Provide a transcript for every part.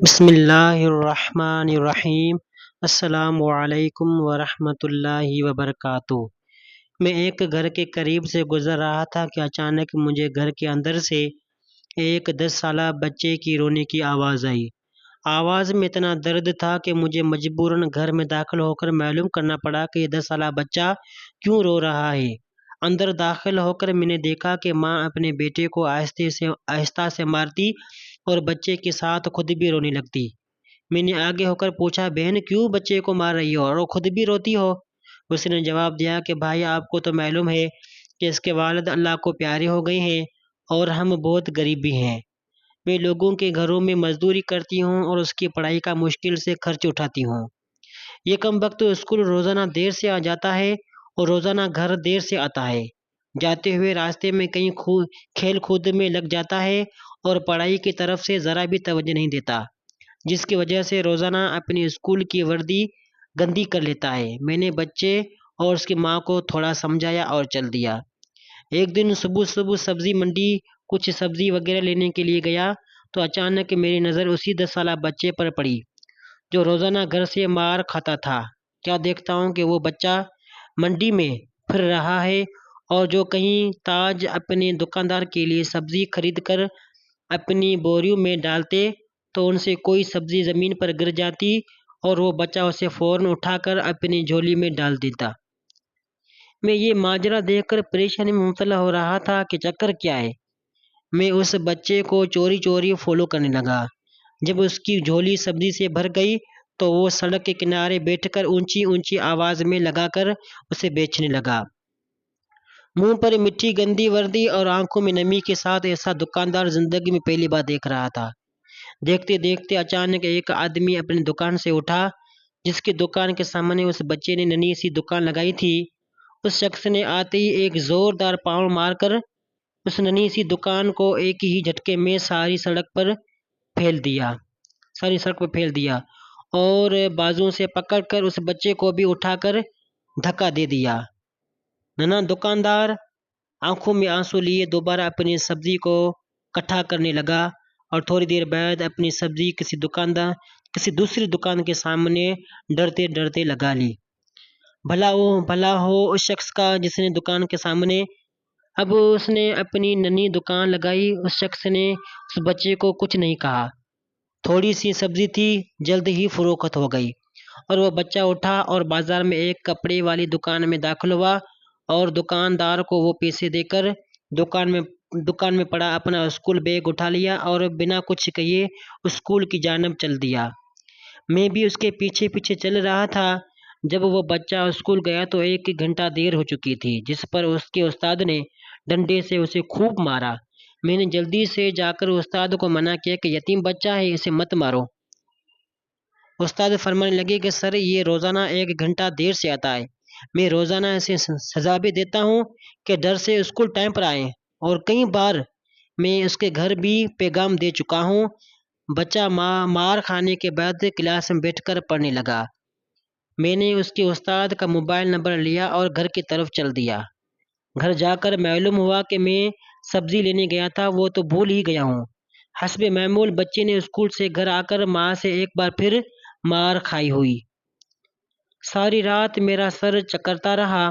بسم اللہ الرحمن الرحیم۔ السلام علیکم ورحمۃ اللہ وبرکاتہ۔ میں ایک گھر کے قریب سے گزر رہا تھا کہ اچانک مجھے گھر کے اندر سے ایک 10 سالہ بچے کی رونے کی آواز آئی۔ آواز میں اتنا درد تھا کہ مجھے مجبوراً گھر میں داخل ہو کر معلوم کرنا پڑا کہ یہ 10 سالہ بچہ کیوں رو رہا ہے۔ اندر داخل ہو کر میں نے دیکھا کہ ماں اپنے بیٹے کو آہستہ سے مارتی اور بچے کے ساتھ خود بھی رونے لگتی۔ میں نے آگے ہو کر پوچھا، بہن کیوں بچے کو مار رہی ہو اور وہ خود بھی روتی ہو؟ اس نے جواب دیا کہ بھائی آپ کو تو معلوم ہے کہ اس کے والد اللہ کو پیارے ہو گئے ہیں اور ہم بہت غریب بھی ہیں۔ میں لوگوں کے گھروں میں مزدوری کرتی ہوں اور اس کی پڑھائی کا مشکل سے خرچ اٹھاتی ہوں۔ یہ کم وقت اسکول روزانہ دیر سے آ جاتا ہے اور روزانہ گھر دیر سے آتا ہے۔ جاتے ہوئے راستے میں کہیں کھیل کود میں لگ جاتا ہے اور پڑھائی کی طرف سے ذرا بھی توجہ نہیں دیتا، جس کی وجہ سے روزانہ اپنی اسکول کی وردی گندی کر لیتا ہے۔ میں نے بچے اور اس کی ماں کو تھوڑا سمجھایا اور چل دیا۔ ایک دن صبح سبزی منڈی کچھ سبزی وغیرہ لینے کے لیے گیا تو اچانک میری نظر اسی 10 سالہ بچے پر پڑی جو روزانہ گھر سے مار کھاتا تھا۔ کیا دیکھتا ہوں کہ وہ بچہ منڈی میں پھر رہا ہے اور جو کہیں تاج اپنے دکاندار کے لیے سبزی خرید کر اپنی بوریوں میں ڈالتے تو ان سے کوئی سبزی زمین پر گر جاتی اور وہ بچہ اسے فوراً اٹھا کر اپنی جھولی میں ڈال دیتا۔ میں یہ ماجرا دیکھ کر پریشانی میں مبتلا ہو رہا تھا کہ چکر کیا ہے۔ میں اس بچے کو چوری چوری فالو کرنے لگا۔ جب اس کی جھولی سبزی سے بھر گئی تو وہ سڑک کے کنارے بیٹھ کر اونچی اونچی آواز میں لگا کر اسے بیچنے لگا۔ منہ پر مٹی گندی وردی اور آنکھوں میں نمی کے ساتھ ایسا دکاندار زندگی میں پہلی بار دیکھ رہا تھا۔ دیکھتے دیکھتے اچانک ایک آدمی اپنی دکان سے اٹھا جس کی دکان کے سامنے اس بچے نے ننھی سی دکان لگائی تھی۔ اس شخص نے آتے ہی ایک زوردار پاؤں مار کر اس ننھی سی دکان کو ایک ہی جھٹکے میں ساری سڑک پر پھیل دیا اور بازو سے پکڑ کر اس بچے کو بھی اٹھا کر دھکا دے دیا۔ ننھا دکاندار آنکھوں میں آنسو لیے دوبارہ اپنی سبزی کو کٹھا کرنے لگا اور تھوڑی دیر بعد اپنی سبزی کسی دوسری دکان کے سامنے ڈرتے ڈرتے لگا لی۔ بھلا ہو اس شخص کا جس نے دکان کے سامنے اب اس نے اپنی ننھی دکان لگائی۔ اس شخص نے اس بچے کو کچھ نہیں کہا۔ تھوڑی سی سبزی تھی، جلد ہی فروخت ہو گئی اور وہ بچہ اٹھا اور بازار میں ایک کپڑے والی دکان میں داخل ہوا اور دکاندار کو وہ پیسے دے کر دکان میں پڑا اپنا اسکول بیگ اٹھا لیا اور بنا کچھ کہے اسکول کی جانب چل دیا۔ میں بھی اس کے پیچھے پیچھے چل رہا تھا۔ جب وہ بچہ اسکول گیا تو 1 گھنٹہ دیر ہو چکی تھی، جس پر اس کے استاد نے ڈنڈے سے اسے خوب مارا۔ میں نے جلدی سے جا کر استاد کو منع کیا کہ یتیم بچہ ہے، اسے مت مارو۔ استاد فرمانے لگے کہ سر یہ روزانہ 1 گھنٹہ دیر سے آتا ہے، میں روزانہ اسے سزا بھی دیتا ہوں کہ ڈر سے اسکول ٹائم پر آئے، اور کئی بار میں اس کے گھر بھی پیغام دے چکا ہوں۔ بچہ مار کھانے کے بعد کلاس میں بیٹھ کر پڑھنے لگا۔ میں نے اس کے استاد کا موبائل نمبر لیا اور گھر کی طرف چل دیا۔ گھر جا کر معلوم ہوا کہ میں سبزی لینے گیا تھا وہ تو بھول ہی گیا ہوں۔ حسب معمول بچے نے اسکول سے گھر آ کر ماں سے ایک بار پھر مار کھائی ہوئی۔ ساری رات میرا سر چکرتا رہا۔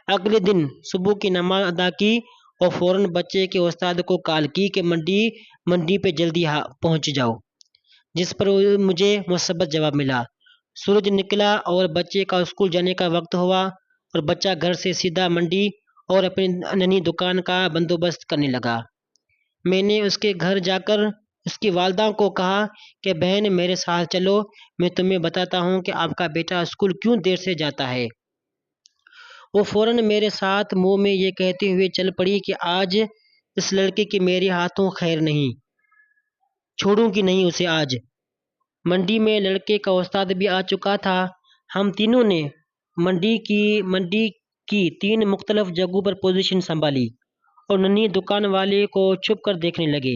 اگلے دن صبح کی نماز ادا کی اور فوراً بچے کے استاد کو کال کی کہ منڈی پہ جلدی پہنچ جاؤ، جس پر مجھے مثبت جواب ملا۔ سورج نکلا اور بچے کا اسکول جانے کا وقت ہوا اور بچہ گھر سے سیدھا منڈی اور اپنی ننھی دکان کا بندوبست کرنے لگا۔ میں نے اس کے گھر جا کر اس کی والدہ کو کہا کہ بہن میرے ساتھ چلو، میں تمہیں بتاتا ہوں کہ آپ کا بیٹا اسکول کیوں دیر سے جاتا ہے۔ وہ فوراً میرے ساتھ منہ میں یہ کہتے ہوئے چل پڑی کہ آج اس لڑکے کی میرے ہاتھوں خیر نہیں، چھوڑوں گی نہیں اسے آج۔ منڈی میں لڑکے کا استاد بھی آ چکا تھا۔ ہم تینوں نے منڈی کی 3 مختلف جگہوں پر پوزیشن سنبھالی اور ننھی دکان والے کو چھپ کر دیکھنے لگے۔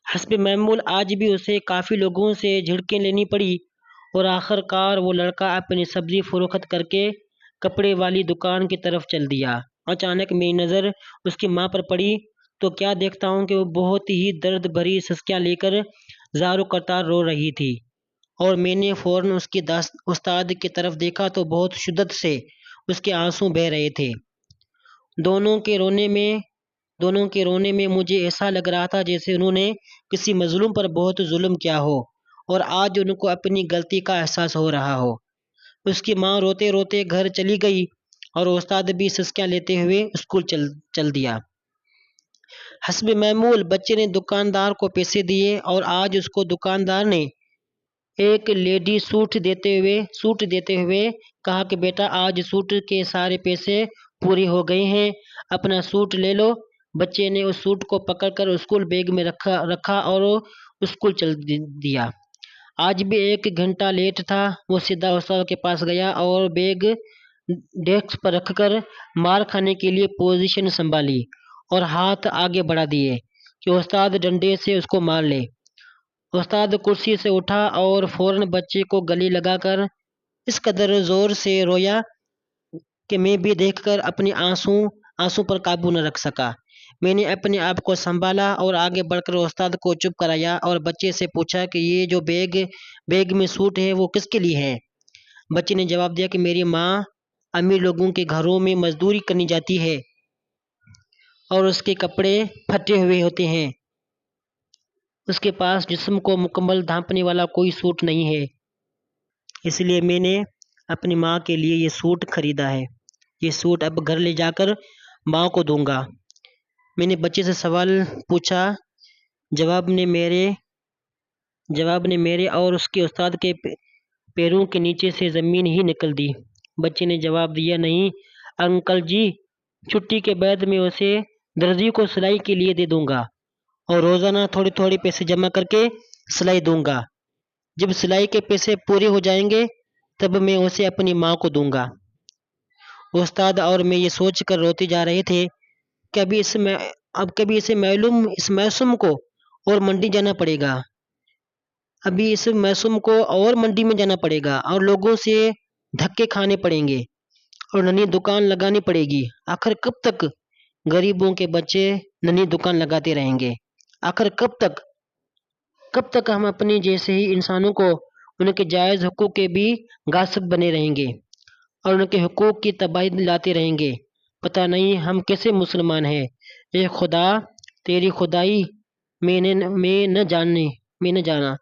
حسب معمول آج بھی اسے کافی لوگوں سے جھڑکیں لینی پڑی اور آخر کار وہ لڑکا اپنی سبزی فروخت کر کے کپڑے والی دکان کی طرف چل دیا۔ اچانک میری نظر اس کی ماں پر پڑی تو کیا دیکھتا ہوں کہ وہ بہت ہی درد بھری سسکیاں لے کر زارو قطار رو رہی تھی اور میں نے فوراً اس کی استاد کی طرف دیکھا تو بہت شدت سے اس کے آنسو بہہ رہے تھے۔ دونوں کے رونے میں مجھے ایسا لگ رہا تھا جیسے انہوں نے کسی مظلوم پر بہت ظلم کیا ہو اور آج ان کو اپنی غلطی کا احساس ہو رہا ہو۔ اس کی ماں روتے روتے گھر چلی گئی اور استاد بھی سسکیاں لیتے ہوئے اسکول چل دیا۔ حسب معمول بچے نے دکاندار کو پیسے دیے اور آج اس کو دکاندار نے ایک لیڈی سوٹ دیتے ہوئے کہا کہ بیٹا آج سوٹ کے سارے پیسے پورے ہو گئے ہیں، اپنا سوٹ لے لو۔ بچے نے اس سوٹ کو پکڑ کر اسکول بیگ میں رکھا اور اسکول چل دیا۔ آج بھی 1 گھنٹہ لیٹ تھا۔ وہ سیدھا استاد کے پاس گیا اور بیگ ڈیسک پر رکھ کر مار کھانے کے لیے پوزیشن سنبھالی اور ہاتھ آگے بڑھا دیے کہ استاد ڈنڈے سے اس کو مار لے۔ استاد کرسی سے اٹھا اور فوراً بچے کو گلے لگا کر اس قدر زور سے رویا کہ میں بھی دیکھ کر اپنے آنسو پر قابو نہ رکھ سکا۔ میں نے اپنے آپ کو سنبھالا اور آگے بڑھ کر استاد کو چپ کرایا اور بچے سے پوچھا کہ یہ جو بیگ میں سوٹ ہے وہ کس کے لیے ہے؟ بچے نے جواب دیا کہ میری ماں امیر لوگوں کے گھروں میں مزدوری کرنے جاتی ہے اور اس کے کپڑے پھٹے ہوئے ہوتے ہیں، اس کے پاس جسم کو مکمل ڈھانپنے والا کوئی سوٹ نہیں ہے، اس لیے میں نے اپنی ماں کے لیے یہ سوٹ خریدا ہے۔ یہ سوٹ اب گھر لے جا کر ماں کو دوں گا۔ میں نے بچے سے سوال پوچھا، جواب نے میرے اور اس کے استاد کے پیروں کے نیچے سے زمین ہی نکل دی۔ بچے نے جواب دیا، نہیں انکل جی، چھٹی کے بعد میں اسے درزی کو سلائی کے لیے دے دوں گا اور روزانہ تھوڑے پیسے جمع کر کے سلائی دوں گا۔ جب سلائی کے پیسے پورے ہو جائیں گے تب میں اسے اپنی ماں کو دوں گا۔ استاد اور میں یہ سوچ کر روتے جا رہے تھے کہ کبھی اس معصوم کو اور منڈی جانا پڑے گا اور لوگوں سے دھکے کھانے پڑیں گے اور ننھی دکان لگانی پڑے گی۔ آخر کب تک غریبوں کے بچے ننھی دکان لگاتے رہیں گے؟ آخر کب تک ہم اپنے جیسے ہی انسانوں کو ان کے جائز حقوق کے بھی غاصب بنے رہیں گے اور ان کے حقوق کی تباہی لاتے رہیں گے؟ پتہ نہیں ہم کیسے مسلمان ہیں۔ اے خدا تیری خدائی میں نہ جانا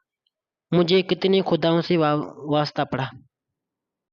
مجھے کتنے خداؤں سے واسطہ پڑا۔